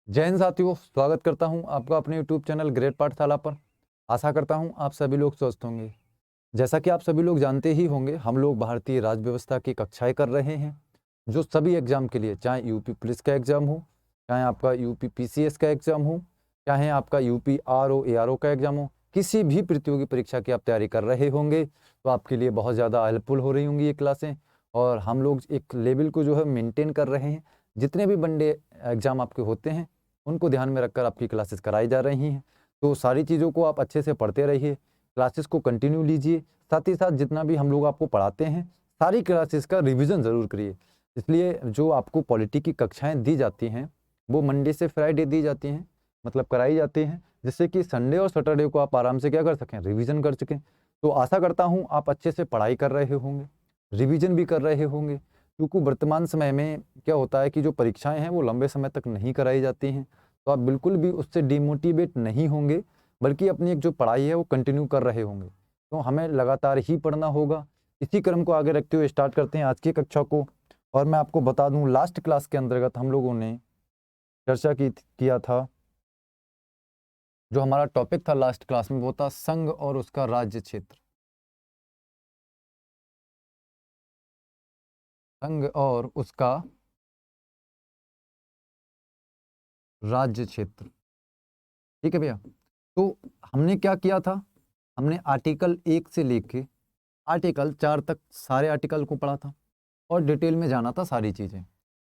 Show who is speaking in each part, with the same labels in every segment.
Speaker 1: जय हिंद साथियों, स्वागत करता हूं आपका अपने यूट्यूब चैनल ग्रेट पाठशाला पर। आशा करता हूं आप सभी लोग स्वस्थ होंगे। जैसा कि आप सभी लोग जानते ही होंगे, हम लोग भारतीय राज व्यवस्था की कक्षाएं कर रहे हैं, जो सभी एग्जाम के लिए, चाहे यूपी पुलिस का एग्जाम हो, चाहे आपका यूपी पीसीएस का एग्जाम हो, चाहे आपका यूपी आरओ एआरओ का एग्जाम हो, किसी भी प्रतियोगी परीक्षा की आप तैयारी कर रहे होंगे तो आपके लिए बहुत ज़्यादा हेल्पफुल हो रही होंगी ये क्लासें। और हम लोग एक लेवल को जो है मेंटेन कर रहे हैं। जितने भी वनडे एग्जाम आपके होते हैं उनको ध्यान में रखकर आपकी क्लासेस कराई जा रही हैं। तो सारी चीज़ों को आप अच्छे से पढ़ते रहिए, क्लासेस को कंटिन्यू लीजिए। साथ ही साथ जितना भी हम लोग आपको पढ़ाते हैं, सारी क्लासेस का रिवीजन ज़रूर करिए। इसलिए जो आपको पॉलिटी की कक्षाएं दी जाती हैं वो मंडे से फ्राइडे दी जाती हैं, मतलब कराई जाती हैं, जिससे कि संडे और सैटरडे को आप आराम से क्या कर सकें, रिवीजन कर सकें। तो आशा करता हूँ आप अच्छे से पढ़ाई कर रहे होंगे, रिवीजन भी कर रहे होंगे, क्योंकि वर्तमान समय में क्या होता है कि जो परीक्षाएं हैं वो लंबे समय तक नहीं कराई जाती हैं। तो आप बिल्कुल भी उससे डिमोटिवेट नहीं होंगे, बल्कि अपनी एक जो पढ़ाई है वो कंटिन्यू कर रहे होंगे। तो हमें लगातार ही पढ़ना होगा। इसी क्रम को आगे रखते हुए स्टार्ट करते हैं आज की कक्षा को। और मैं आपको बता दूं, लास्ट क्लास के अंतर्गत हम लोगों ने चर्चा किया था। जो हमारा टॉपिक था लास्ट क्लास में वो था संघ और उसका राज्य क्षेत्र। संघ और उसका राज्य क्षेत्र, ठीक है भैया। तो हमने क्या किया था, हमने आर्टिकल 1 से लेके आर्टिकल 4 तक सारे आर्टिकल को पढ़ा था और डिटेल में जाना था सारी चीज़ें।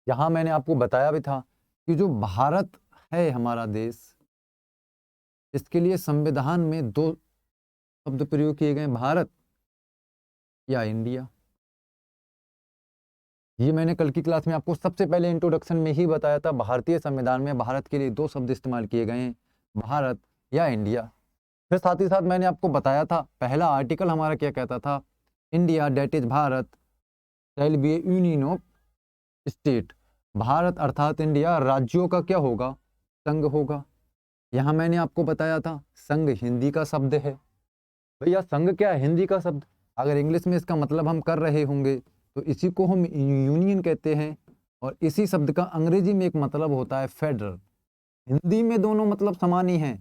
Speaker 1: यहाँ मैंने आपको बताया भी था कि जो भारत है हमारा देश, इसके लिए संविधान में दो शब्द प्रयोग किए गए, भारत या इंडिया। ये मैंने कल की क्लास में आपको सबसे पहले इंट्रोडक्शन में ही बताया था। भारतीय संविधान में भारत के लिए दो शब्द इस्तेमाल किए गए हैं, भारत या इंडिया। फिर साथ ही साथ मैंने आपको बताया था पहला आर्टिकल हमारा क्या कहता था, India that is Bharat shall be a union of state. Bharat अर्थात इंडिया राज्यों का क्या होगा, संघ होगा। यहाँ मैंने आपको बताया था संघ हिंदी का शब्द है। भैया संघ क्या है, हिंदी का शब्द। अगर इंग्लिश में इसका मतलब हम कर रहे होंगे तो इसी को हम यूनियन कहते हैं, और इसी शब्द का अंग्रेजी में एक मतलब होता है फेडरल। हिंदी में दोनों मतलब समान ही हैं।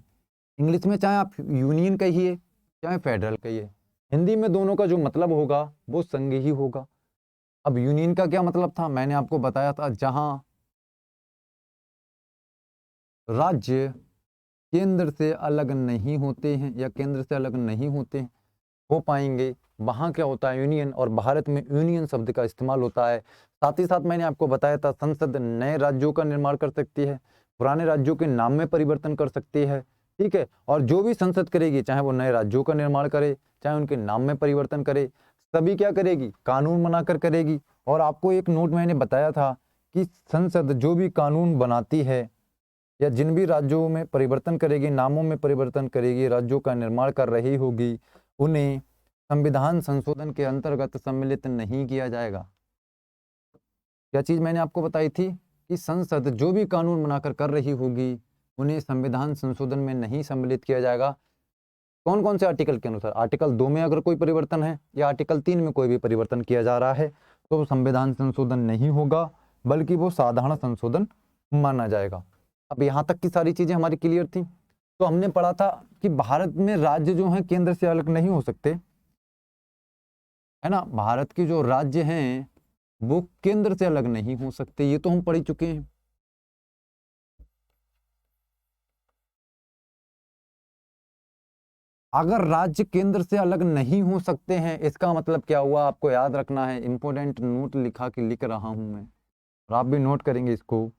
Speaker 1: इंग्लिश में चाहे आप यूनियन कहिए चाहे फेडरल कहिए, हिंदी में दोनों का जो मतलब होगा वो संघ ही होगा। अब यूनियन का क्या मतलब था, मैंने आपको बताया था जहां राज्य केंद्र से अलग नहीं होते हैं या केंद्र से अलग नहीं होते हैं हो पाएंगे, वहाँ क्या होता है यूनियन। और भारत में यूनियन शब्द का इस्तेमाल होता है। साथ ही साथ मैंने आपको बताया था संसद नए राज्यों का निर्माण कर सकती है, पुराने राज्यों के नाम में परिवर्तन कर सकती है, ठीक है। और जो भी संसद करेगी, चाहे वो नए राज्यों का निर्माण करे चाहे उनके नाम में परिवर्तन करे, सभी क्या करेगी, कानून बनाकर करेगी। और आपको एक नोट मैंने बताया था कि संसद जो भी कानून बनाती है या जिन भी राज्यों में परिवर्तन करेगी, नामों में परिवर्तन करेगी, राज्यों का निर्माण कर रही होगी, उन्हें संविधान संशोधन के अंतर्गत सम्मिलित नहीं किया जाएगा। क्या चीज मैंने आपको बताई थी कि संसद जो भी कानून बनाकर कर रही होगी उन्हें संविधान संशोधन में नहीं सम्मिलित किया जाएगा। कौन कौन से आर्टिकल के अनुसार, आर्टिकल 2 में अगर कोई परिवर्तन है या आर्टिकल 3 में कोई भी परिवर्तन किया जा रहा है तो संविधान संशोधन नहीं होगा, बल्कि वो साधारण संशोधन माना जाएगा। अब यहाँ तक की सारी चीजें हमारी क्लियर थी। तो हमने पढ़ा था कि भारत में राज्य जो हैं केंद्र से अलग नहीं हो सकते, है ना। भारत के जो राज्य हैं वो केंद्र से अलग नहीं हो सकते, ये तो हम पढ़ चुके हैं। अगर राज्य केंद्र से अलग नहीं हो सकते हैं, इसका मतलब क्या हुआ, आपको याद रखना है। इंपोर्टेंट नोट लिख रहा हूं मैं और आप भी नोट करेंगे इसको।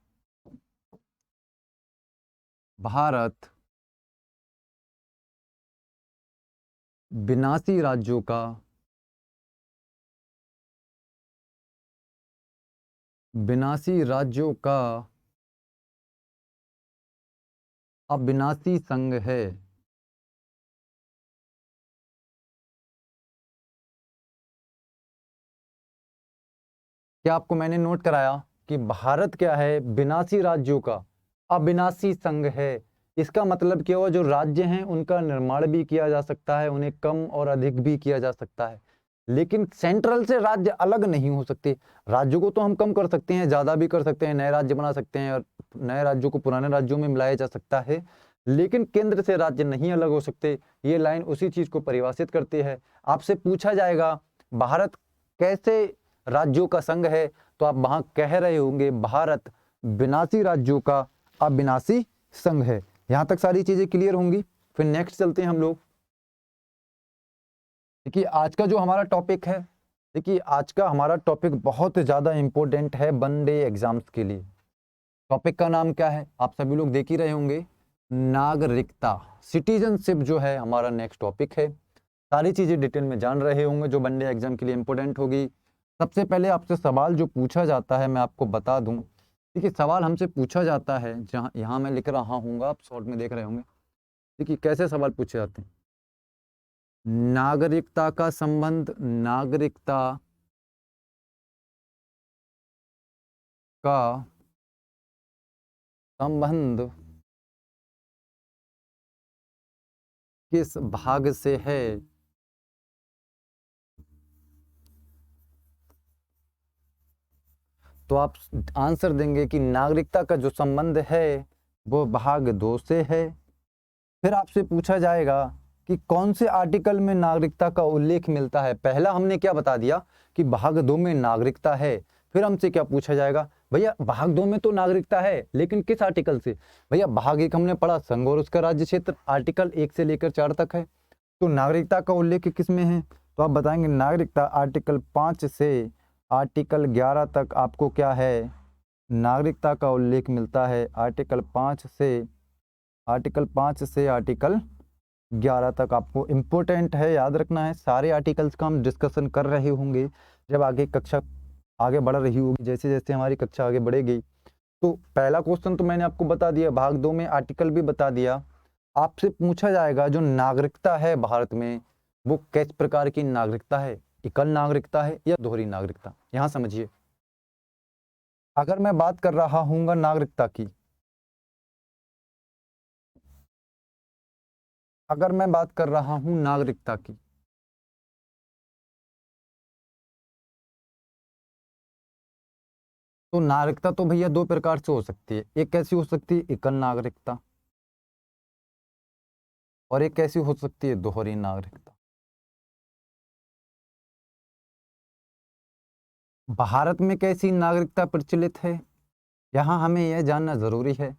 Speaker 1: भारत विनाशी राज्यों का अविनाशी संघ है। क्या आपको मैंने नोट कराया कि भारत क्या है, विनाशी राज्यों का अविनाशी संघ है। इसका मतलब क्या हुआ, जो राज्य हैं उनका निर्माण भी किया जा सकता है, उन्हें कम और अधिक भी किया जा सकता है, लेकिन सेंट्रल से राज्य अलग नहीं हो सकते। राज्यों को तो हम कम कर सकते हैं, ज्यादा भी कर सकते हैं, नए राज्य बना सकते हैं और नए राज्यों को पुराने राज्यों में मिलाया जा सकता है, लेकिन केंद्र से राज्य नहीं अलग हो सकते। ये लाइन उसी चीज को परिभाषित करती है। आपसे पूछा जाएगा भारत कैसे राज्यों का संघ है, तो आप वहां कह रहे होंगे भारत विनाशी राज्यों का अविनाशी संघ है। यहां तक सारी चीजें क्लियर होंगी। फिर नेक्स्ट चलते हैं हम लोग। देखिए आज का जो हमारा टॉपिक है, देखिए आज का हमारा टॉपिक बहुत ज़्यादा इंपॉर्टेंट है वन डे एग्जाम्स के लिए। टॉपिक का नाम क्या है, आप सभी लोग देख ही रहे होंगे, नागरिकता, सिटीजनशिप जो है हमारा नेक्स्ट टॉपिक है। सारी चीज़ें डिटेल में जान रहे होंगे जो वन डे एग्जाम के लिए इंपॉर्टेंट होगी। सबसे पहले आपसे सवाल जो पूछा जाता है मैं आपको बता दूं। देखिए सवाल हमसे पूछा जाता है, जहाँ यहाँ मैं लिख रहा हूँ, आप शॉर्ट में देख रहे होंगे। देखिए कैसे सवाल पूछे जाते हैं। नागरिकता का संबंध, नागरिकता का संबंध किस भाग से है? तो आप आंसर देंगे कि नागरिकता का जो संबंध है वो भाग 2 से है। फिर आपसे पूछा जाएगा कि कौन से आर्टिकल में नागरिकता का उल्लेख मिलता है। पहला हमने क्या बता दिया कि भाग 2 में नागरिकता है। फिर हमसे क्या पूछा जाएगा, भैया भाग 2 में तो नागरिकता है लेकिन किस आर्टिकल से? भैया भाग 1 हमने पढ़ा संघ और उसका राज्य क्षेत्र, आर्टिकल 1 से लेकर 4 तक है। तो नागरिकता का उल्लेख किस में है? तो आप बताएंगे नागरिकता आर्टिकल 5 से आर्टिकल 11 तक आपको क्या है, नागरिकता का उल्लेख मिलता है। आर्टिकल 5 से आर्टिकल 11 तक आपको इम्पोर्टेंट है, याद रखना है। सारे आर्टिकल्स का हम डिस्कशन कर रहे होंगे जब आगे कक्षा आगे बढ़ रही होगी, जैसे जैसे हमारी कक्षा आगे बढ़ेगी। तो पहला क्वेश्चन तो मैंने आपको बता दिया, भाग 2 में आर्टिकल भी बता दिया। आपसे पूछा जाएगा जो नागरिकता है भारत में वो किस प्रकार की नागरिकता है, एकल नागरिकता है या दोहरी नागरिकता। यहाँ समझिए, अगर मैं बात कर रहा हूँ नागरिकता की, अगर मैं बात कर रहा हूँ नागरिकता की, तो नागरिकता तो भैया 2 प्रकार से हो सकती है। एक कैसी हो सकती है, एकल नागरिकता, और एक कैसी हो सकती है, दोहरी नागरिकता। भारत में कैसी नागरिकता प्रचलित है, यहाँ हमें यह जानना जरूरी है।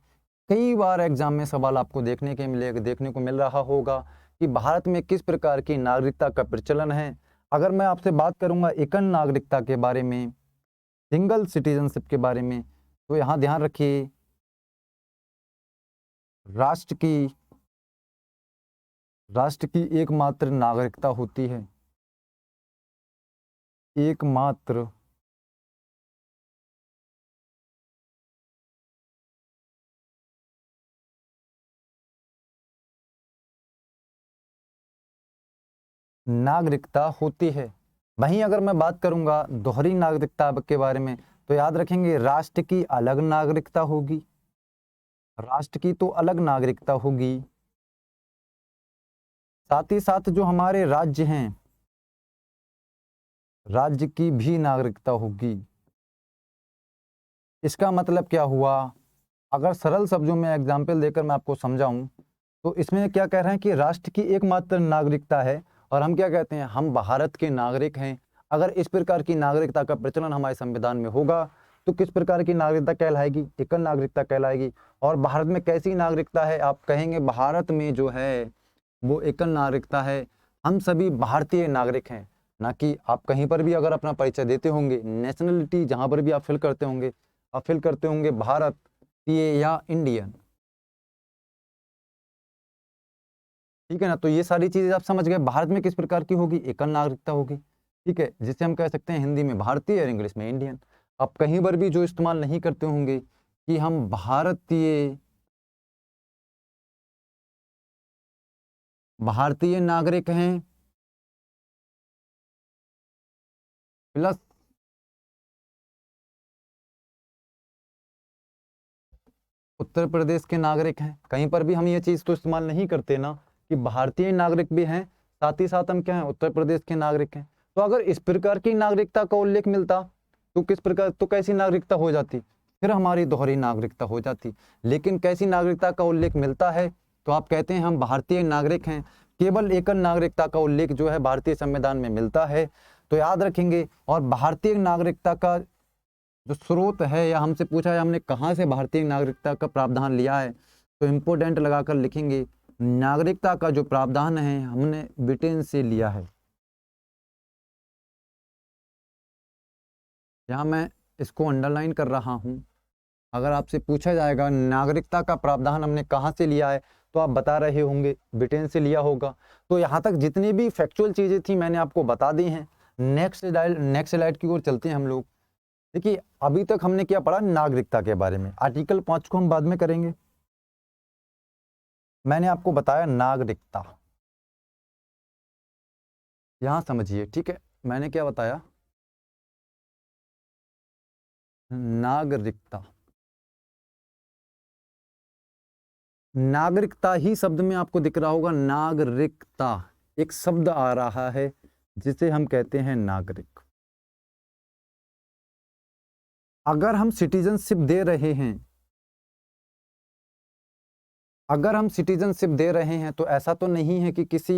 Speaker 1: कई बार एग्जाम में सवाल आपको देखने को मिल रहा होगा कि भारत में किस प्रकार की नागरिकता का प्रचलन है। अगर मैं आपसे बात करूंगा एकल नागरिकता के बारे में, सिंगल सिटीजनशिप के बारे में, तो यहाँ ध्यान रखिए राष्ट्र की एकमात्र नागरिकता होती है, एकमात्र नागरिकता होती है। वहीं अगर मैं बात करूंगा दोहरी नागरिकता के बारे में, तो याद रखेंगे राष्ट्र की अलग नागरिकता होगी, राष्ट्र की तो अलग नागरिकता होगी, साथ ही साथ जो हमारे राज्य हैं, राज्य की भी नागरिकता होगी। इसका मतलब क्या हुआ, अगर सरल शब्दों में एग्जाम्पल देकर मैं आपको समझाऊं, तो इसमें क्या कह रहे हैं कि राष्ट्र की एकमात्र नागरिकता है और हम क्या कहते हैं, हम भारत के नागरिक हैं। अगर इस प्रकार की नागरिकता का प्रचलन हमारे संविधान में होगा तो किस प्रकार की नागरिकता कहलाएगी, एकल नागरिकता कहलाएगी। और भारत में कैसी नागरिकता है, आप कहेंगे भारत में जो है वो एकल नागरिकता है। हम सभी भारतीय नागरिक हैं, ना कि आप कहीं पर भी अगर अपना परिचय देते होंगे, नेशनलिटी जहां पर भी आप फिल करते होंगे, आप फिल करते होंगे भारतीय या इंडियन, ठीक है ना। तो ये सारी चीजें आप समझ गए, भारत में किस प्रकार की होगी, एकल नागरिकता होगी, ठीक है, जिसे हम कह सकते हैं हिंदी में भारतीय और इंग्लिश में इंडियन। आप कहीं पर भी जो इस्तेमाल नहीं करते होंगे कि हम भारतीय नागरिक हैं प्लस उत्तर प्रदेश के नागरिक हैं, कहीं पर भी हम ये चीज तो इस्तेमाल नहीं करते ना कि भारतीय नागरिक भी हैं साथ ही साथ हम क्या हैं, उत्तर प्रदेश के नागरिक हैं। तो अगर इस प्रकार की नागरिकता का उल्लेख मिलता तो किस प्रकार, तो कैसी नागरिकता हो जाती, फिर हमारी दोहरी नागरिकता हो जाती। लेकिन कैसी नागरिकता का उल्लेख मिलता है? तो आप कहते हैं हम भारतीय नागरिक हैं, केवल एकल नागरिकता का उल्लेख जो है भारतीय संविधान में मिलता है। तो याद रखेंगे। और भारतीय नागरिकता का जो स्रोत है, या हमसे पूछा है हमने कहाँ से भारतीय नागरिकता का प्रावधान लिया है, तो इम्पोर्टेंट लगाकर लिखेंगे नागरिकता का जो प्रावधान है हमने ब्रिटेन से लिया है। यहाँ मैं इसको अंडरलाइन कर रहा हूँ। अगर आपसे पूछा जाएगा नागरिकता का प्रावधान हमने कहाँ से लिया है, तो आप बता रहे होंगे ब्रिटेन से लिया होगा। तो यहाँ तक जितनी भी फैक्चुअल चीज़ें थी मैंने आपको बता दी हैं। नेक्स्ट स्लाइड की ओर चलते हैं हम लोग। देखिए अभी तक हमने क्या पढ़ा नागरिकता के बारे में, आर्टिकल 5 को हम बाद में करेंगे। मैंने आपको बताया नागरिकता, यहां समझिए, ठीक है। मैंने क्या बताया? नागरिकता। नागरिकता ही शब्द में आपको दिख रहा होगा, नागरिकता एक शब्द आ रहा है जिसे हम कहते हैं नागरिक। अगर हम सिटीजनशिप दे रहे हैं, तो ऐसा तो नहीं है कि किसी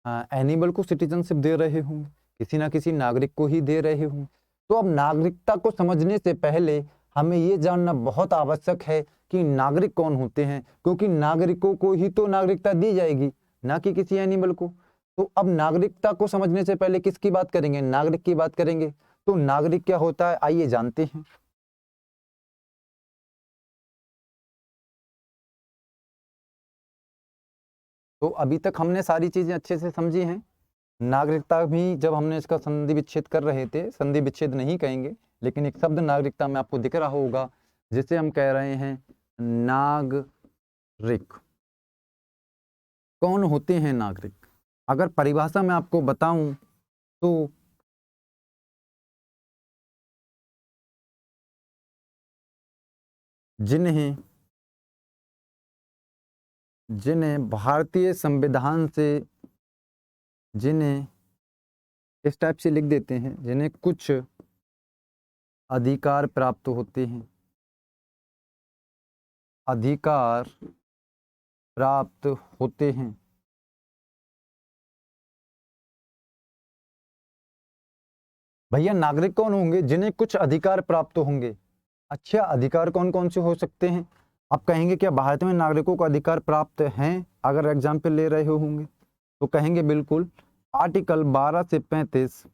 Speaker 1: एनिमल को सिटीजनशिप दे रहे हों, किसी ना किसी नागरिक को ही दे रहे हों। तो अब नागरिकता को समझने से पहले हमें ये जानना बहुत आवश्यक है कि नागरिक कौन होते हैं, क्योंकि नागरिकों को ही तो नागरिकता दी जाएगी, ना कि किसी एनिमल को। तो अब नागरिकता को समझने से पहले किसकी बात करेंगे? नागरिक की बात करेंगे। तो नागरिक क्या होता है, आइए जानते हैं। तो अभी तक हमने सारी चीजें अच्छे से समझी हैं। नागरिकता भी जब हमने इसका संधि विच्छेद कर रहे थे, संधि विच्छेद नहीं कहेंगे, लेकिन एक शब्द नागरिकता में आपको दिख रहा होगा जिसे हम कह रहे हैं नागरिक। कौन होते हैं नागरिक? अगर परिभाषा में आपको बताऊं तो जिन्हें भारतीय संविधान से, जिन्हें इस टाइप से लिख देते हैं, जिन्हें कुछ अधिकार प्राप्त होते हैं, अधिकार प्राप्त होते हैं। भैया नागरिक कौन होंगे? जिन्हें कुछ अधिकार प्राप्त होंगे। अच्छा, अधिकार कौन कौन से हो सकते हैं? आप कहेंगे क्या भारत में नागरिकों को अधिकार प्राप्त हैं? अगर एग्जाम्पल ले रहे होंगे तो कहेंगे बिल्कुल, आर्टिकल 12 से 35।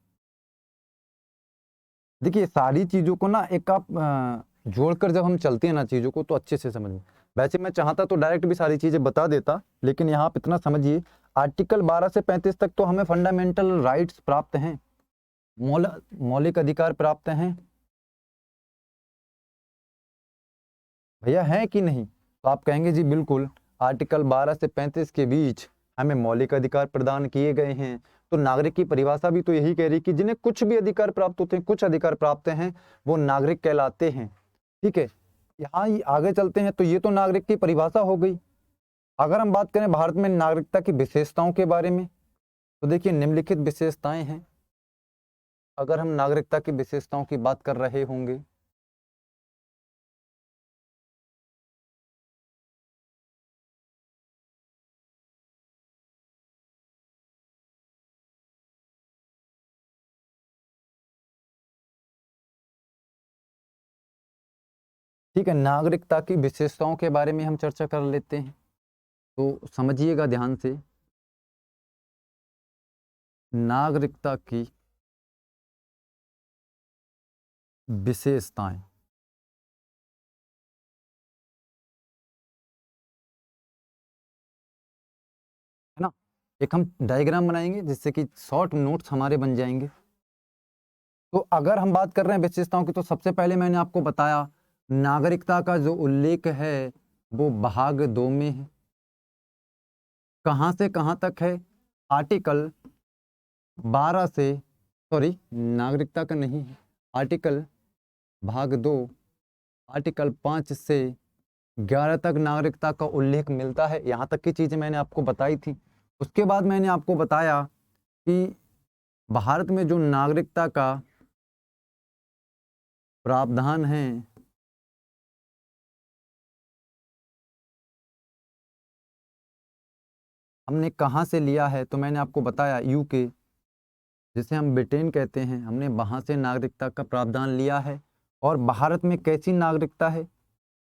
Speaker 1: देखिए सारी चीज़ों को ना एक आप जोड़कर जब हम चलते हैं ना चीज़ों को, तो अच्छे से समझ में। वैसे मैं चाहता तो डायरेक्ट भी सारी चीज़ें बता देता, लेकिन यहाँ आप इतना समझिए, आर्टिकल 12 से 35 तक तो हमें फंडामेंटल राइट्स प्राप्त हैं, मौलिक अधिकार प्राप्त हैं। भैया है कि नहीं? तो आप कहेंगे जी बिल्कुल, आर्टिकल 12 से 35 के बीच हमें मौलिक अधिकार प्रदान किए गए हैं। तो नागरिक की परिभाषा भी तो यही कह रही कि जिन्हें कुछ भी अधिकार प्राप्त होते हैं, कुछ अधिकार प्राप्त हैं, वो नागरिक कहलाते हैं। ठीक है, यहाँ आगे चलते हैं। तो ये तो नागरिक की परिभाषा हो गई। अगर हम बात करें भारत में नागरिकता की विशेषताओं के बारे में, तो देखिए निम्नलिखित विशेषताएं हैं। अगर हम नागरिकता की विशेषताओं की बात कर रहे होंगे, ठीक है, नागरिकता की विशेषताओं के बारे में हम चर्चा कर लेते हैं। तो समझिएगा ध्यान से, नागरिकता की विशेषताएं, है ना। एक हम डायग्राम बनाएंगे जिससे कि शॉर्ट नोट्स हमारे बन जाएंगे। तो अगर हम बात कर रहे हैं विशेषताओं की, तो सबसे पहले मैंने आपको बताया नागरिकता का जो उल्लेख है वो भाग 2 में है। कहाँ से कहाँ तक है? आर्टिकल 12 से, सॉरी नागरिकता का नहीं है, आर्टिकल भाग 2, आर्टिकल 5 से 11 तक नागरिकता का उल्लेख मिलता है। यहाँ तक की चीज़ें मैंने आपको बताई थी। उसके बाद मैंने आपको बताया कि भारत में जो नागरिकता का प्रावधान है हमने कहाँ से लिया है, तो मैंने आपको बताया यूके, जिसे हम ब्रिटेन कहते हैं, हमने वहाँ से नागरिकता का प्रावधान लिया है। और भारत में कैसी नागरिकता है?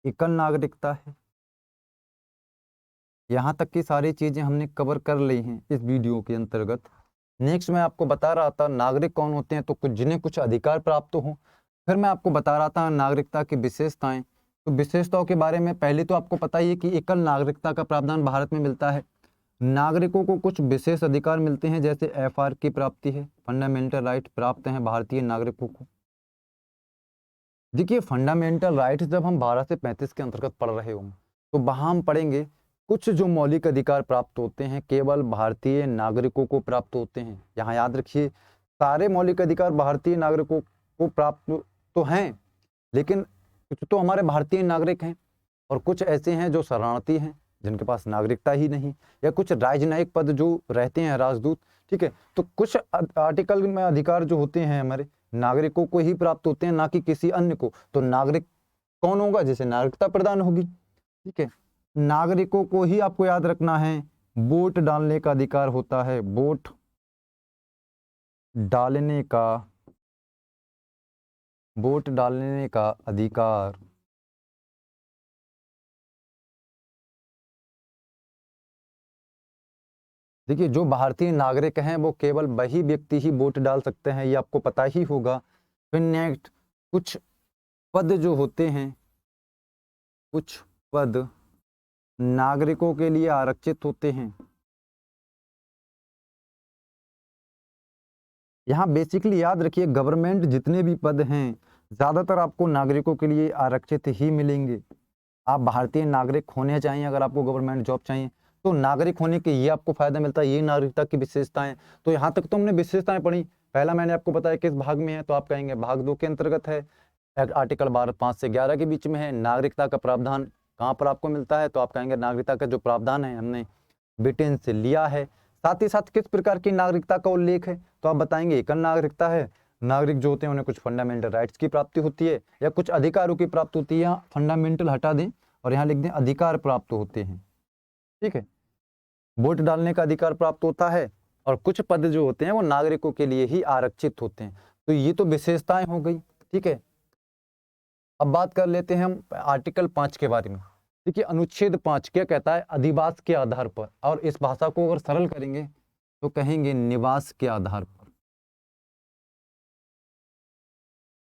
Speaker 1: एकल नागरिकता है। यहाँ तक की सारी चीज़ें हमने कवर कर ली हैं इस वीडियो के अंतर्गत। नेक्स्ट मैं आपको बता रहा था नागरिक कौन होते हैं, तो कुछ जिन्हें कुछ अधिकार प्राप्त हों। फिर मैं आपको बता रहा था नागरिकता की विशेषताएं। तो विशेषताओं के बारे में पहले तो आपको पता ही है कि एकल नागरिकता का प्रावधान भारत में मिलता है। नागरिकों को कुछ विशेष अधिकार मिलते हैं, जैसे एफआर की प्राप्ति है, फंडामेंटल राइट प्राप्त हैं भारतीय नागरिकों को। देखिए फंडामेंटल राइट्स जब हम 12 से 35 के अंतर्गत पढ़ रहे होंगे, तो वहाँ हम पढ़ेंगे कुछ जो मौलिक अधिकार प्राप्त होते हैं केवल भारतीय नागरिकों को प्राप्त होते हैं। यहाँ याद रखिए, सारे मौलिक अधिकार भारतीय नागरिकों को प्राप्त तो हैं, लेकिन कुछ तो हमारे भारतीय नागरिक हैं और कुछ ऐसे हैं जो शरणार्थी हैं जिनके पास नागरिकता ही नहीं, या कुछ राजनयिक पद जो रहते हैं राजदूत, ठीक है। तो कुछ आर्टिकल में अधिकार जो होते हैं हमारे नागरिकों को ही प्राप्त होते हैं, ना कि किसी अन्य को। तो नागरिक कौन होगा? जिसे नागरिकता प्रदान होगी, ठीक है। नागरिकों को ही आपको याद रखना है वोट डालने का अधिकार होता है, वोट डालने का अधिकार। देखिए जो भारतीय नागरिक हैं वो केवल वही व्यक्ति ही वोट डाल सकते हैं, ये आपको पता ही होगा। फिर नेक्स्ट, कुछ पद जो होते हैं, कुछ पद नागरिकों के लिए आरक्षित होते हैं। यहाँ बेसिकली याद रखिए गवर्नमेंट जितने भी पद हैं ज़्यादातर आपको नागरिकों के लिए आरक्षित ही मिलेंगे। आप भारतीय नागरिक होने चाहिए, अगर आपको गवर्नमेंट जॉब चाहिए तो नागरिक होने के ये आपको फायदा मिलता है, ये नागरिकता की विशेषताएं। तो यहाँ तक तो हमने विशेषताएं पढ़ी। पहला मैंने आपको बताया किस भाग में है, तो आप कहेंगे भाग 2 के अंतर्गत है। आर्टिकल 5 से 11 के बीच में है। नागरिकता का प्रावधान कहाँ पर आपको मिलता है, तो आप कहेंगे नागरिकता का जो प्रावधान है हमने ब्रिटेन से लिया है। साथ ही साथ किस प्रकार की नागरिकता का उल्लेख है, तो आप बताएंगे एकल नागरिकता है। नागरिक जो होते हैं उन्हें कुछ फंडामेंटल राइट्स की प्राप्ति होती है या कुछ अधिकारों की प्राप्ति होती है। यहाँ फंडामेंटल हटा दें और यहाँ लिख दें अधिकार प्राप्त होते हैं, ठीक है। वोट डालने का अधिकार प्राप्त होता है और कुछ पद जो होते हैं वो नागरिकों के लिए ही आरक्षित होते हैं। तो ये तो विशेषताएं हो गई, ठीक है। अब बात कर लेते हैं हम आर्टिकल 5 के बारे में। देखिए अनुच्छेद 5 क्या कहता है? अधिवास के आधार पर, और इस भाषा को अगर सरल करेंगे तो कहेंगे निवास के आधार पर।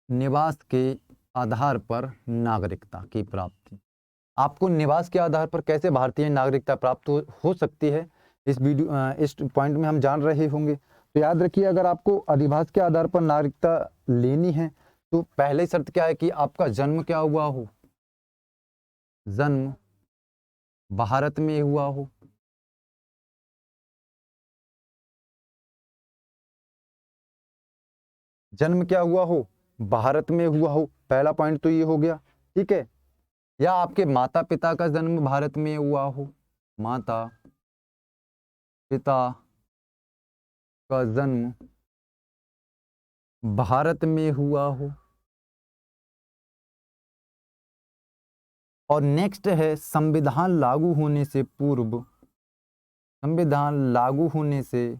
Speaker 1: निवास के आधार पर नागरिकता की प्राप्ति। आपको निवास के आधार पर कैसे भारतीय नागरिकता प्राप्त हो सकती है, इस पॉइंट में हम जान रहे होंगे। तो याद रखिए अगर आपको अधिवास के आधार पर नागरिकता लेनी है तो पहले शर्त क्या है कि आपका जन्म क्या हुआ हो, जन्म भारत में हुआ हो। जन्म क्या हुआ हो? भारत में हुआ हो। पहला पॉइंट तो ये हो गया, ठीक है। या आपके माता पिता का जन्म भारत में हुआ हो, माता पिता का जन्म भारत में हुआ हो। और नेक्स्ट है संविधान लागू होने से पूर्व, संविधान लागू होने से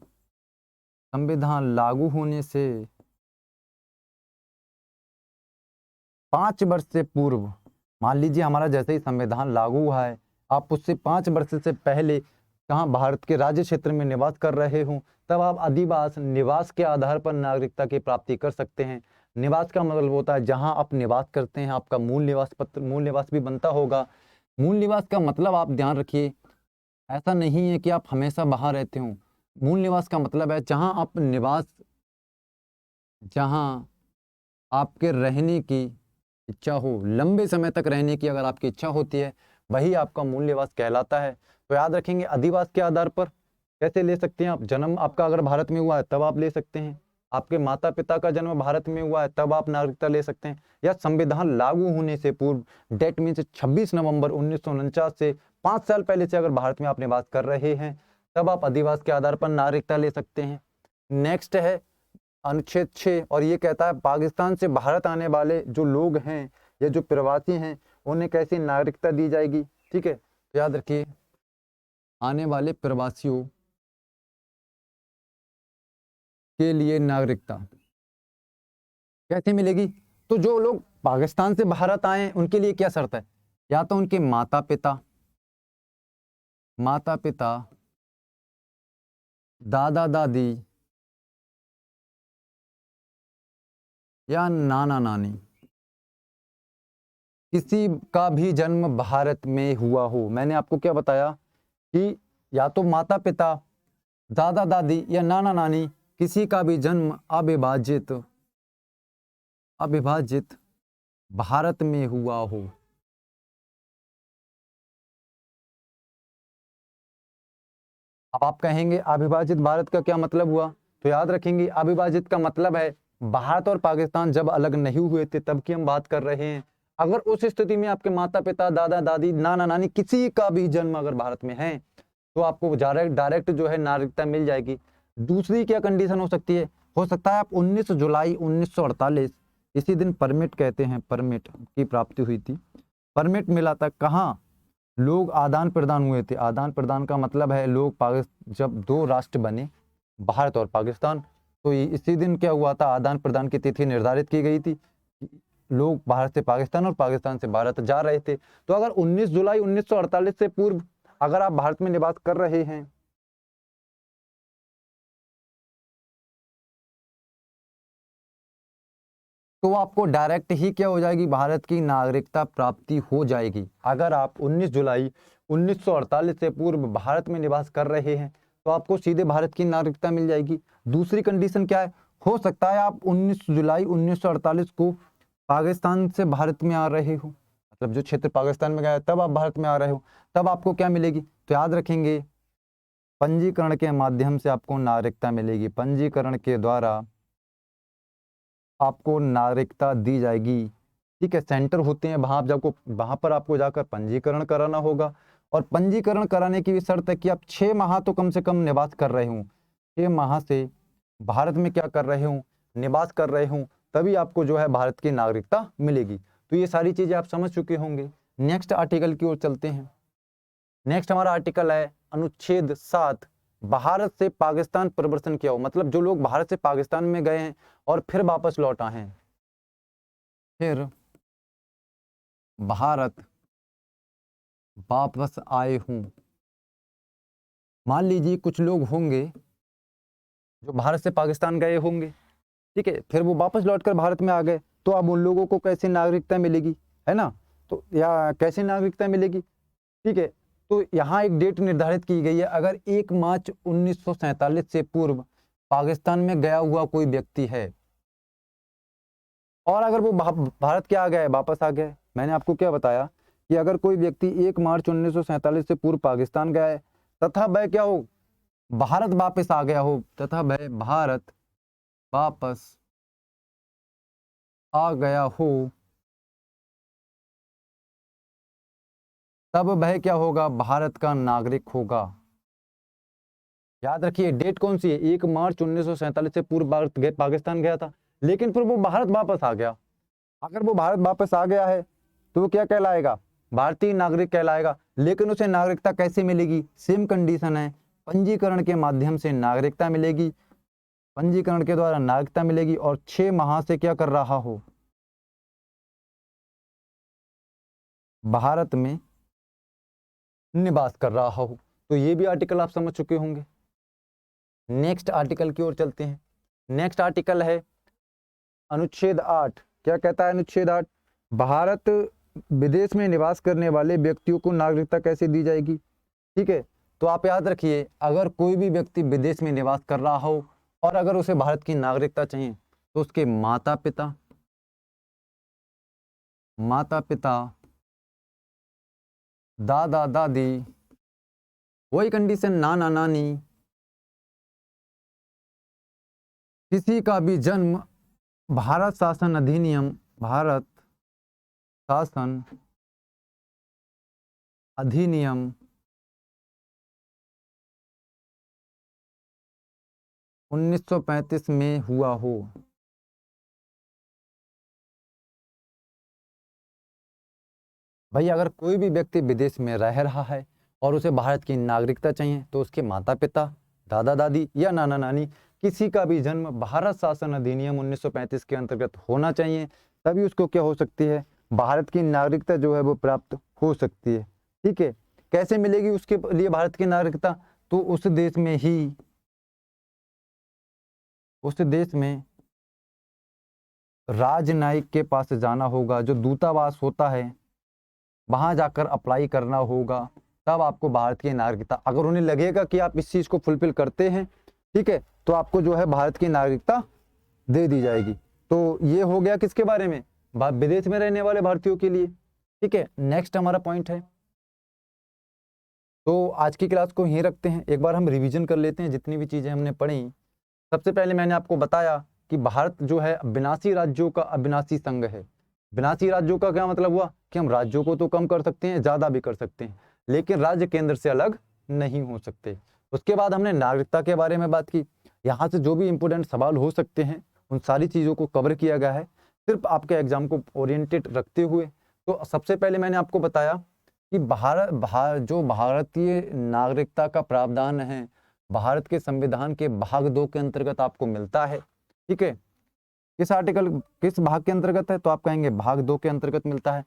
Speaker 1: 5 वर्ष से पूर्व। मान लीजिए हमारा जैसे ही संविधान लागू हुआ है, आप उससे 5 वर्ष से पहले कहाँ भारत के राज्य क्षेत्र में निवास कर रहे हो, तब आप अधिवास निवास के आधार पर नागरिकता की प्राप्ति कर सकते हैं। निवास का मतलब होता है जहां आप निवास करते हैं, आपका मूल निवास भी बनता होगा। मूल निवास का मतलब आप ध्यान रखिए, ऐसा नहीं है कि आप हमेशा बाहर रहते हो। मूल निवास का मतलब है जहां आपके रहने की इच्छा हो, लंबे समय तक रहने की अगर आपकी इच्छा होती है, वही आपका मूल निवास कहलाता है। तो याद रखेंगे अधिवास के आधार पर कैसे ले सकते हैं आप? जन्म आपका अगर भारत में हुआ है तब आप ले सकते हैं, आपके माता पिता का जन्म भारत में हुआ है तब आप नागरिकता ले सकते हैं, या संविधान लागू होने से पूर्व, डेट मीन्स 26 नवंबर 1949 से 5 साल पहले से अगर भारत में आप निवास कर रहे हैं तब आप अधिवास के आधार पर नागरिकता ले सकते हैं। नेक्स्ट है अनुच्छेद 6, और ये कहता है पाकिस्तान से भारत आने वाले जो लोग हैं या जो प्रवासी हैं उन्हें कैसी नागरिकता दी जाएगी, ठीक है। तो याद रखिए आने वाले प्रवासियों के लिए नागरिकता कैसे मिलेगी? तो जो लोग पाकिस्तान से भारत आए हैं उनके लिए क्या शर्त है? या तो उनके माता पिता, दादा दादी या नाना नानी किसी का भी जन्म भारत में हुआ हो। मैंने आपको क्या बताया कि या तो माता पिता, दादा दादी या नाना नानी किसी का भी जन्म अविभाजित भारत में हुआ हो। अब आप कहेंगे अविभाजित भारत का क्या मतलब हुआ? तो याद रखेंगे अविभाजित का मतलब है भारत और पाकिस्तान जब अलग नहीं हुए थे तब की हम बात कर रहे हैं। अगर उस स्थिति में आपके माता पिता, दादा दादी, नाना नानी किसी का भी जन्म अगर भारत में है तो आपको डायरेक्ट जो है नागरिकता मिल जाएगी। दूसरी क्या कंडीशन हो सकती है? हो सकता है आप 19 जुलाई 1948 इसी दिन परमिट कहते हैं, परमिट की प्राप्ति हुई थी। परमिट मिला था कहाँ? लोग आदान प्रदान हुए थे। आदान प्रदान का मतलब है जब दो राष्ट्र बने भारत और पाकिस्तान, तो इसी दिन क्या हुआ था? आदान प्रदान की तिथि निर्धारित की गई थी। लोग भारत से पाकिस्तान और पाकिस्तान से भारत जा रहे थे। तो अगर 19 जुलाई 1948 से पूर्व अगर आप भारत में निवास कर रहे हैं तो आपको डायरेक्ट ही क्या हो जाएगी? भारत की नागरिकता प्राप्ति हो जाएगी। अगर आप 19 जुलाई 1948 से पूर्व भारत में निवास कर रहे हैं तो आपको सीधे भारत की नागरिकता मिल जाएगी। दूसरी कंडीशन क्या है? हो सकता है आप 19 जुलाई 1948 को पाकिस्तान से भारत में आ रहे हो, मतलब जो क्षेत्र पाकिस्तान में गया है तब आप भारत में आ रहे हो, तब आपको क्या मिलेगी? तो याद रखेंगे पंजीकरण के माध्यम से आपको नागरिकता मिलेगी। पंजीकरण के द्वारा आपको नागरिकता दी जाएगी। ठीक है, सेंटर होते हैं वहां पर आपको जाकर पंजीकरण कराना होगा। और पंजीकरण कराने की भी शर्त है कि आप 6 माह तो कम से कम निवास कर रहे हूँ, 6 माह से भारत में क्या कर रहे हूँ? निवास कर रहे हूँ, तभी आपको जो है भारत की नागरिकता मिलेगी। तो ये सारी चीजें आप समझ चुके होंगे। नेक्स्ट आर्टिकल की ओर चलते हैं। नेक्स्ट हमारा आर्टिकल है अनुच्छेद 7, भारत से पाकिस्तान प्रवर्तन किया हो, मतलब जो लोग भारत से पाकिस्तान में गए हैं और फिर वापस लौट आए हैं, फिर भारत वापस आए हूं। मान लीजिए कुछ लोग होंगे जो भारत से पाकिस्तान गए होंगे, ठीक है, फिर वो वापस लौटकर भारत में आ गए, तो अब उन लोगों को कैसे नागरिकता मिलेगी, है ना? तो या कैसे नागरिकता मिलेगी? ठीक है, तो यहाँ एक डेट निर्धारित की गई है। अगर 1 मार्च 1947 से पूर्व पाकिस्तान में गया हुआ कोई व्यक्ति है और अगर वो भारत के आ गया है, वापस आ गया है, मैंने आपको क्या बताया कि अगर कोई व्यक्ति 1 मार्च 1947 से पूर्व पाकिस्तान गया है तथा वह क्या हो? भारत वापस आ गया हो, तथा वह भारत वापस आ गया हो, तब वह क्या होगा? भारत का नागरिक होगा। याद रखिए डेट कौन सी है? 1 मार्च 1947 से पूर्व पाकिस्तान गया था, लेकिन फिर वो भारत वापस आ गया। अगर वो भारत वापस आ गया है तो वो क्या कहलाएगा? भारतीय नागरिक कहलाएगा। लेकिन उसे नागरिकता कैसे मिलेगी? सेम कंडीशन है, पंजीकरण के माध्यम से नागरिकता मिलेगी। पंजीकरण के द्वारा नागरिकता मिलेगी और 6 माह से क्या कर रहा हो? भारत में निवास कर रहा हो। तो ये भी आर्टिकल आप समझ चुके होंगे। नेक्स्ट आर्टिकल की ओर चलते हैं। नेक्स्ट आर्टिकल है अनुच्छेद 8। क्या कहता है अनुच्छेद 8? भारत विदेश में निवास करने वाले व्यक्तियों को नागरिकता कैसे दी जाएगी? ठीक है, तो आप याद रखिए अगर कोई भी व्यक्ति विदेश में निवास कर रहा हो और अगर उसे भारत की नागरिकता चाहिए तो उसके माता पिता, दादा दादी, वही कंडीशन, नाना नानी, किसी का भी जन्म भारत शासन अधिनियम 1935 में हुआ हो। भाई अगर कोई भी व्यक्ति विदेश में रह रहा है और उसे भारत की नागरिकता चाहिए तो उसके माता पिता, दादा दादी या नाना नानी किसी का भी जन्म भारत शासन अधिनियम 1935 के अंतर्गत होना चाहिए, तभी उसको क्या हो सकती है, भारत की नागरिकता जो है वो प्राप्त हो सकती है। ठीक है, कैसे मिलेगी उसके लिए भारत की नागरिकता, तो उस देश में राजनयिक के पास जाना होगा, जो दूतावास होता है वहां जाकर अप्लाई करना होगा, तब आपको भारत की नागरिकता, अगर उन्हें लगेगा कि आप इस चीज को फुलफिल करते हैं, ठीक है, तो आपको जो है भारत की नागरिकता दे दी जाएगी। तो ये हो गया किसके बारे में, विदेश में रहने वाले भारतीयों के लिए। ठीक है, नेक्स्ट हमारा पॉइंट है, तो आज की क्लास को यहीं रखते हैं। एक बार हम रिवीजन कर लेते हैं जितनी भी चीजें हमने पढ़ी। सबसे पहले मैंने आपको बताया कि भारत जो है 82 राज्यों का अविनाशी संघ है। 82 राज्यों का क्या मतलब हुआ कि हम राज्यों को तो कम कर सकते हैं, ज्यादा भी कर सकते हैं, लेकिन राज्य केंद्र से अलग नहीं हो सकते। उसके बाद हमने नागरिकता के बारे में बात की। यहाँ से जो भी इंपोर्टेंट सवाल हो सकते हैं उन सारी चीजों को कवर किया गया है, सिर्फ आपके एग्जाम को ओरिएंटेड रखते हुए। तो सबसे पहले मैंने आपको बताया कि जो भारतीय नागरिकता का प्रावधान है भारत के संविधान के भाग 2 के अंतर्गत आपको मिलता है। ठीक है, किस भाग के अंतर्गत है, तो आप कहेंगे भाग 2 के अंतर्गत मिलता है।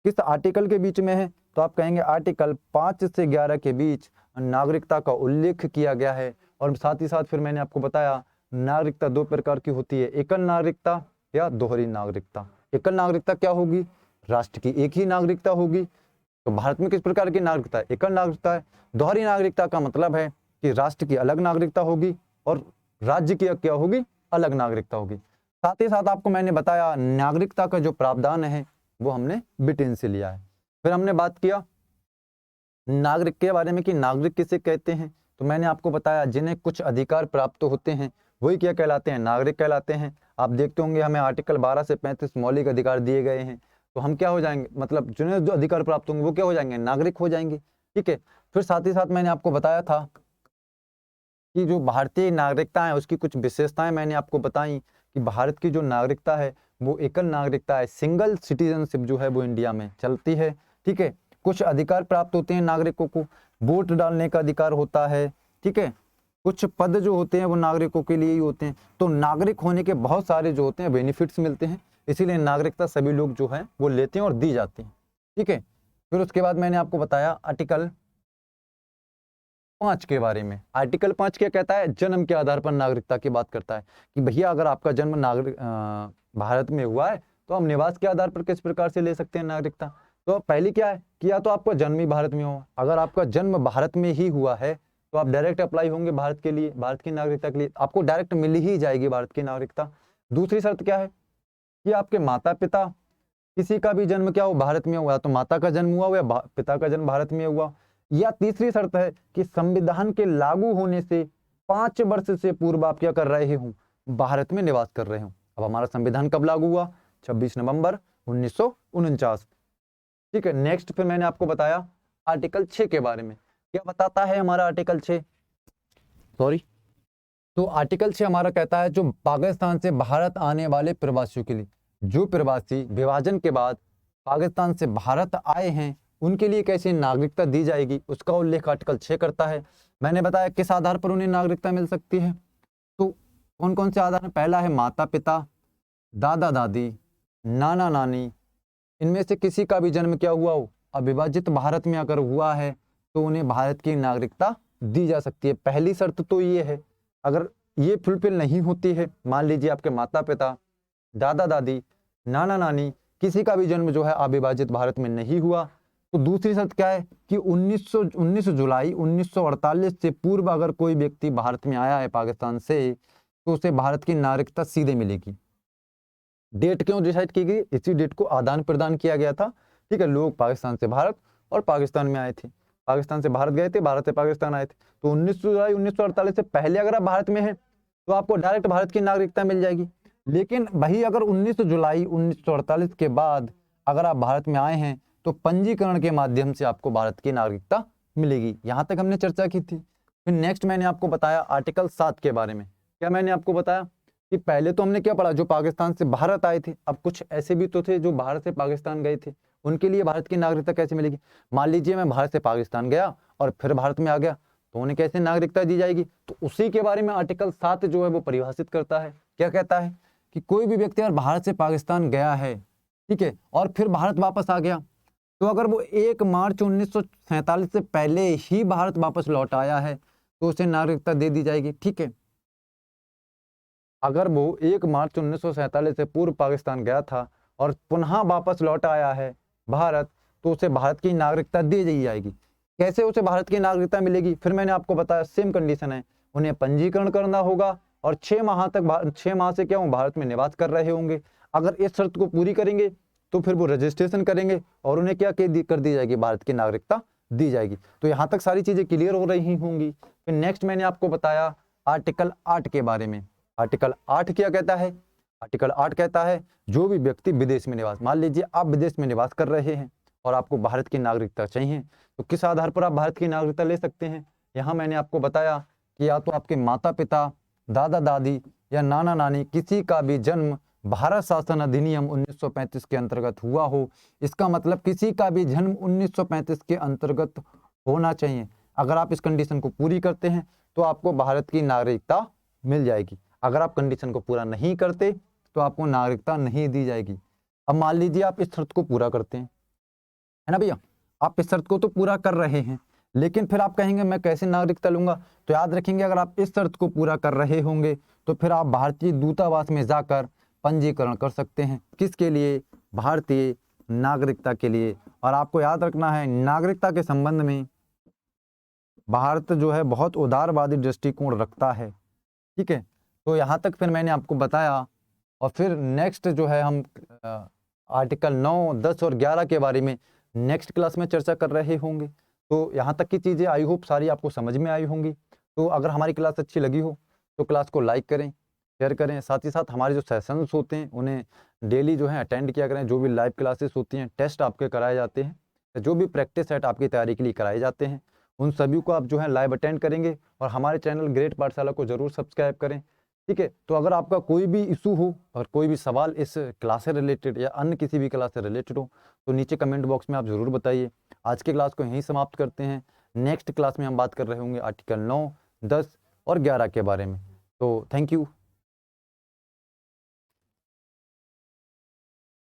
Speaker 1: किस आर्टिकल के बीच में है, तो आप कहेंगे आर्टिकल 5 से 11 के बीच नागरिकता का उल्लेख किया गया है। और साथ ही साथ फिर मैंने आपको बताया नागरिकता 2 प्रकार की होती है, एकल नागरिकता या दोहरी नागरिकता। एकल नागरिकता क्या होगी, राष्ट्र की एक ही नागरिकता होगी। तो भारत में किस प्रकार की नागरिकता है, एकल नागरिकता है। दोहरी नागरिकता का मतलब है कि राष्ट्र की अलग नागरिकता होगी और राज्य की क्या होगी, अलग नागरिकता होगी। साथ ही साथ आपको मैंने बताया नागरिकता का जो प्रावधान है वो हमने ब्रिटेन से लिया है। फिर हमने बात किया नागरिक के बारे में कि नागरिक किसे कहते हैं, तो मैंने आपको बताया जिन्हें कुछ अधिकार प्राप्त होते हैं वही क्या कहलाते हैं, नागरिक कहलाते हैं। आप देखते होंगे हमें आर्टिकल 12 से 35 मौलिक अधिकार दिए गए हैं, तो हम क्या हो जाएंगे, मतलब जिन्हें जो अधिकार प्राप्त होंगे वो क्या हो जाएंगे, नागरिक हो जाएंगे। ठीक है, फिर साथ ही साथ मैंने आपको बताया था कि जो भारतीय नागरिकता है उसकी कुछ विशेषताएं मैंने आपको बताई कि भारत की जो नागरिकता है वो एकल नागरिकता है, सिंगल सिटीजनशिप जो है वो इंडिया में चलती है। ठीक है, कुछ अधिकार प्राप्त होते हैं नागरिकों को, वोट डालने का अधिकार होता है। ठीक है, कुछ पद जो होते हैं वो नागरिकों के लिए ही होते हैं। तो नागरिक होने के बहुत सारे जो होते हैं बेनिफिट्स मिलते हैं, इसीलिए नागरिकता सभी लोग जो है वो लेते हैं और दी जाती है। ठीक है, फिर उसके बाद मैंने आपको बताया आर्टिकल 5 के बारे में। आर्टिकल 5 क्या कहता है, जन्म के आधार पर नागरिकता की बात करता है कि भैया अगर आपका जन्म भारत में हुआ है तो हम निवास के आधार पर किस प्रकार से ले सकते हैं नागरिकता। तो पहली क्या है कि या तो आपका जन्म ही भारत में हो, अगर आपका जन्म भारत में ही हुआ है तो आप डायरेक्ट अप्लाई होंगे भारत के लिए, भारत की नागरिकता के लिए, आपको डायरेक्ट मिल ही जाएगी भारत की नागरिकता। दूसरी शर्त क्या है कि आपके माता पिता किसी का भी जन्म क्या हो, भारत में हुआ, तो माता का जन्म हुआ या पिता का जन्म भारत में हुआ। या तीसरी शर्त है कि संविधान के लागू होने से 5 वर्ष से पूर्व आप क्या कर रहे हो, भारत में निवास कर रहे हो। अब हमारा संविधान कब लागू हुआ, 26 नवंबर 1949। ठीक है, नेक्स्ट फिर मैंने आपको बताया आर्टिकल 6 के बारे में। क्या बताता है हमारा आर्टिकल 6, तो आर्टिकल 6 हमारा कहता है जो पाकिस्तान से भारत आने वाले प्रवासियों के लिए, जो प्रवासी विभाजन के बाद पाकिस्तान से भारत आए हैं उनके लिए कैसे नागरिकता दी जाएगी, उसका उल्लेख आर्टिकल 6 करता है। मैंने बताया किस आधार पर उन्हें नागरिकता मिल सकती है, तो कौन कौन से आधार है, पहला है माता पिता, दादा दादी, नाना नानी, इनमें से किसी का भी जन्म क्या हुआ हो, अविभाजित भारत में अगर हुआ है तो उन्हें भारत की नागरिकता दी जा सकती है। पहली शर्त तो ये है, अगर ये फुलफिल नहीं होती है, मान लीजिए आपके माता पिता, दादा दादी, नाना नानी किसी का भी जन्म जो है अविभाजित भारत में नहीं हुआ, तो दूसरी शर्त क्या है कि 19 जुलाई 1948 से पूर्व अगर कोई व्यक्ति भारत में आया है पाकिस्तान से तो उसे भारत की नागरिकता सीधे मिलेगी। डेट क्यों डिसाइड की गई, इसी डेट को आदान प्रदान किया गया था। ठीक है, लोग पाकिस्तान से भारत और पाकिस्तान में आए थे, पाकिस्तान से भारत गए थे, भारत से पाकिस्तान आए थे। तो 19 जुलाई 1948 से पहले अगर आप भारत में हैं तो आपको डायरेक्ट भारत की नागरिकता मिल जाएगी। लेकिन वही अगर 19 जुलाई 1948 के बाद अगर आप भारत में आए हैं तो पंजीकरण के माध्यम से आपको भारत की नागरिकता मिलेगी। यहां तक हमने चर्चा की थी। फिर नेक्स्ट मैंने आपको बताया आर्टिकल 7 के बारे में। क्या मैंने आपको बताया कि पहले तो हमने क्या पढ़ा, जो पाकिस्तान से भारत आए थे, अब कुछ ऐसे भी तो थे जो भारत से पाकिस्तान गए थे, उनके लिए भारत की नागरिकता कैसे मिलेगी। मान लीजिए मैं भारत से पाकिस्तान गया और फिर भारत में आ गया तो उन्हें कैसे नागरिकता दी जाएगी? तो उसी के बारे में आर्टिकल 7 जो है वो परिभाषित करता है। क्या कहता है कि कोई भी व्यक्ति अगर भारत से पाकिस्तान गया है, ठीक है, और फिर भारत वापस आ गया, तो अगर वो 1 मार्च 1947 से पहले ही भारत वापस लौट आया है तो उसे नागरिकता दे दी जाएगी। ठीक है, अगर वो 1 मार्च 1947 से पूर्व पाकिस्तान गया था और पुनः वापस लौट आया है भारत, तो उसे भारत की नागरिकता दे दी जाएगी। कैसे उसे भारत की नागरिकता मिलेगी? फिर मैंने आपको बताया सेम कंडीशन है, उन्हें पंजीकरण करना होगा और 6 माह से क्या भारत में निवास कर रहे होंगे। अगर इस शर्त को पूरी करेंगे तो फिर वो रजिस्ट्रेशन करेंगे और उन्हें क्या कर दी जाएगी? भारत की नागरिकता दी जाएगी। तो यहाँ तक सारी चीजें क्लियर हो रही होंगी। फिर नेक्स्ट मैंने आपको बताया आर्टिकल 8 के बारे में। आर्टिकल 8 क्या कहता है? आर्टिकल 8 कहता है जो भी व्यक्ति विदेश में निवास, मान लीजिए आप विदेश में निवास कर रहे हैं और आपको भारत की नागरिकता चाहिए, तो किस आधार पर आप भारत की नागरिकता ले सकते हैं? यहाँ मैंने आपको बताया कि या तो आपके माता पिता, दादा दादी या नाना नानी किसी का भी जन्म भारत शासन अधिनियम 1935 के अंतर्गत हुआ हो। इसका मतलब किसी का भी जन्म 1935 के अंतर्गत होना चाहिए। अगर आप इस कंडीशन को पूरी करते हैं तो आपको भारत की नागरिकता मिल जाएगी। अगर आप कंडीशन को पूरा नहीं करते तो आपको नागरिकता नहीं दी जाएगी। अब मान लीजिए आप इस शर्त को पूरा करते हैं, है ना भैया, आप इस शर्त को तो पूरा कर रहे हैं, लेकिन फिर आप कहेंगे मैं कैसे नागरिकता लूंगा? तो याद रखेंगे अगर आप इस शर्त को पूरा कर रहे होंगे तो फिर आप भारतीय दूतावास में जाकर पंजीकरण कर सकते हैं। किसके लिए? भारतीय नागरिकता के लिए। और आपको याद रखना है नागरिकता के संबंध में भारत जो है बहुत उदारवादी दृष्टिकोण रखता है। ठीक है, तो यहाँ तक फिर मैंने आपको बताया। और फिर नेक्स्ट जो है हम आर्टिकल 9, 10 और 11 के बारे में नेक्स्ट क्लास में चर्चा कर रहे होंगे। तो यहाँ तक की चीज़ें आई होप सारी आपको समझ में आई होंगी। तो अगर हमारी क्लास अच्छी लगी हो तो क्लास को लाइक करें, शेयर करें, साथ ही साथ हमारे जो सेशंस होते हैं उन्हें डेली जो है अटेंड किया करें। जो भी लाइव क्लासेस होती हैं, टेस्ट आपके कराए जाते हैं, जो भी प्रैक्टिस सेट आपकी तैयारी के लिए कराए जाते हैं, उन सभी को आप जो है लाइव अटेंड करेंगे। और हमारे चैनल ग्रेट पाठशाला को जरूर सब्सक्राइब करें। ठीक है, तो अगर आपका कोई भी इशू हो और कोई भी सवाल इस क्लास से रिलेटेड या अन्य किसी भी क्लास से रिलेटेड हो तो नीचे कमेंट बॉक्स में आप ज़रूर बताइए। आज के क्लास को यहीं समाप्त करते हैं। नेक्स्ट क्लास में हम बात कर रहे होंगे आर्टिकल 9, 10 और 11 के बारे में। तो थैंक यू।